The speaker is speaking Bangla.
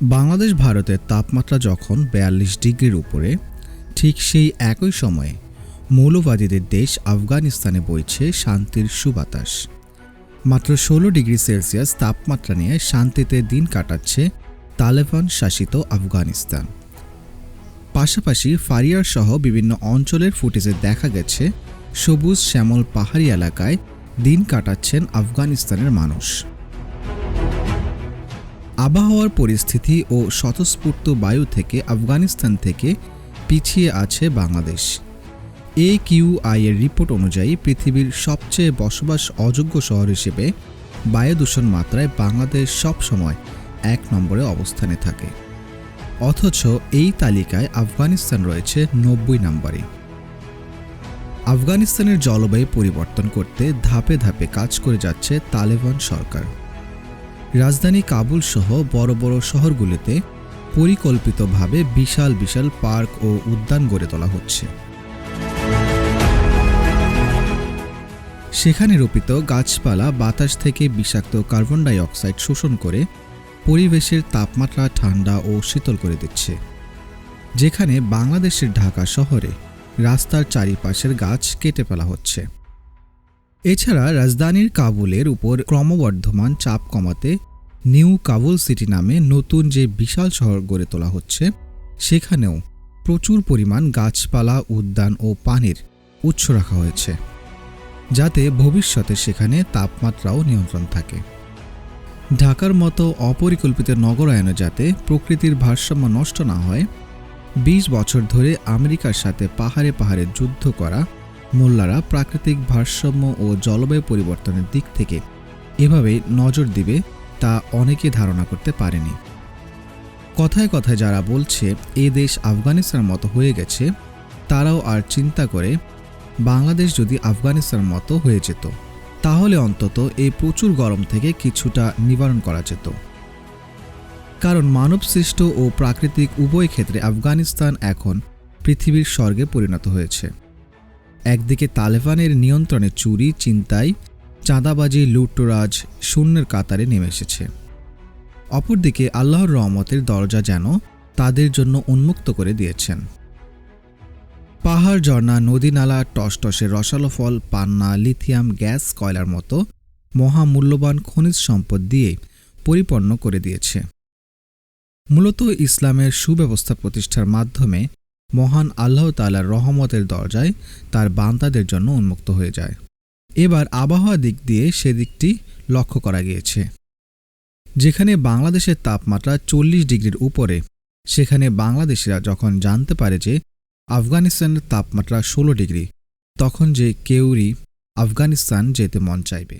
বাংলাদেশ ভারতের তাপমাত্রা যখন ৪২ ডিগ্রির উপরে, ঠিক সেই একই সময়ে মৌলবাদীদের দেশ আফগানিস্তানে বইছে শান্তির সুবাতাস। মাত্র ১৬ ডিগ্রি সেলসিয়াস তাপমাত্রা নিয়ে শান্তিতে দিন কাটাচ্ছে তালেবান শাসিত আফগানিস্তান। পাশাপাশি ফারিয়ার সহ বিভিন্ন অঞ্চলের ফুটেজে দেখা গেছে সবুজ শ্যামল পাহাড়ি এলাকায় দিন কাটাচ্ছেন আফগানিস্তানের মানুষ। আবহাওয়ার পরিস্থিতি ও স্বতঃস্ফূর্ত বায়ু থেকে আফগানিস্তান থেকে পিছিয়ে আছে বাংলাদেশ। AQI এর রিপোর্ট অনুযায়ী পৃথিবীর সবচেয়ে বসবাস অযোগ্য শহর হিসেবে বায়ু দূষণ মাত্রায় বাংলাদেশ সবসময় ১ নম্বরে অবস্থানে থাকে, অথচ এই তালিকায় আফগানিস্তান রয়েছে ৯০ নম্বরে। আফগানিস্তানের জলবায়ু পরিবর্তন করতে ধাপে ধাপে কাজ করে যাচ্ছে তালেবান সরকার। রাজধানী কাবুল সহ বড় বড় শহরগুলিতে পরিকল্পিতভাবে বিশাল বিশাল পার্ক ও উদ্যান গড়ে তোলা হচ্ছে। সেখানে রোপিত গাছপালা বাতাস থেকে বিষাক্ত কার্বন ডাই অক্সাইড শোষণ করে পরিবেশের তাপমাত্রা ঠান্ডা ও শীতল করে দিচ্ছে। যেখানে বাংলাদেশের ঢাকা শহরে রাস্তার চারিপাশের গাছ কেটে ফেলা হচ্ছে। এছাড়া রাজধানীর কাবুলের উপর ক্রমবর্ধমান চাপ কমাতে নিউ কাবুল সিটি নামে নতুন যে বিশাল শহর গড়ে তোলা হচ্ছে, সেখানেও প্রচুর পরিমাণ গাছপালা, উদ্যান ও পানির উৎস রাখা হয়েছে, যাতে ভবিষ্যতে সেখানে তাপমাত্রাও নিয়ন্ত্রণ থাকে। ঢাকার মতো অপরিকল্পিত নগরায়নে যাতে প্রকৃতির ভারসাম্য নষ্ট না হয়, ২০ বছর ধরে আমেরিকার সাথে পাহাড়ে পাহাড়ে যুদ্ধ করা মোল্লারা প্রাকৃতিক ভারসাম্য ও জলবায়ু পরিবর্তনের দিক থেকে এভাবে নজর দিবে তা অনেকে ধারণা করতে পারেনি। কথায় কথায় যারা বলছে এ দেশ আফগানিস্তানের মতো হয়ে গেছে, তারাও আর চিন্তা করে বাংলাদেশ যদি আফগানিস্তানের মতো হয়ে যেত, তাহলে অন্তত এই প্রচুর গরম থেকে কিছুটা নিবারণ করা যেত। কারণ মানবসৃষ্ট ও প্রাকৃতিক উভয় ক্ষেত্রে আফগানিস্তান এখন পৃথিবীর স্বর্গে পরিণত হয়েছে। একদিকে তালেবানের নিয়ন্ত্রণে চুরি, ছিনতাই, চাঁদাবাজি, লুটতরাজ শূন্যের কাতারে নেমে এসেছে। অপরদিকে আল্লাহর রহমতের দরজা যেন তাদের জন্য উন্মুক্ত করে দিয়েছেন। পাহাড়, ঝর্ণা, নদী, নালা, টসটসে রসালো ফল, পান্না, লিথিয়াম, গ্যাস, কয়লার মতো মহামূল্যবান খনিজ সম্পদ দিয়ে পরিপূর্ণ করে দিয়েছে। মূলত ইসলামের সুব্যবস্থা প্রতিষ্ঠার মাধ্যমে মহান আল্লাহ তাআলার রহমতের দরজায় তার বান্দাদের জন্য উন্মুক্ত হয়ে যায়। এবার আবহাওয়া দিক দিয়ে সেদিকটি লক্ষ্য করা গিয়েছে। যেখানে বাংলাদেশের তাপমাত্রা ৪০ ডিগ্রির উপরে, সেখানে বাংলাদেশিরা যখন জানতে পারে যে আফগানিস্তানের তাপমাত্রা ১৬ ডিগ্রি, তখন যে কেউরই আফগানিস্তান যেতে মন চাইবে।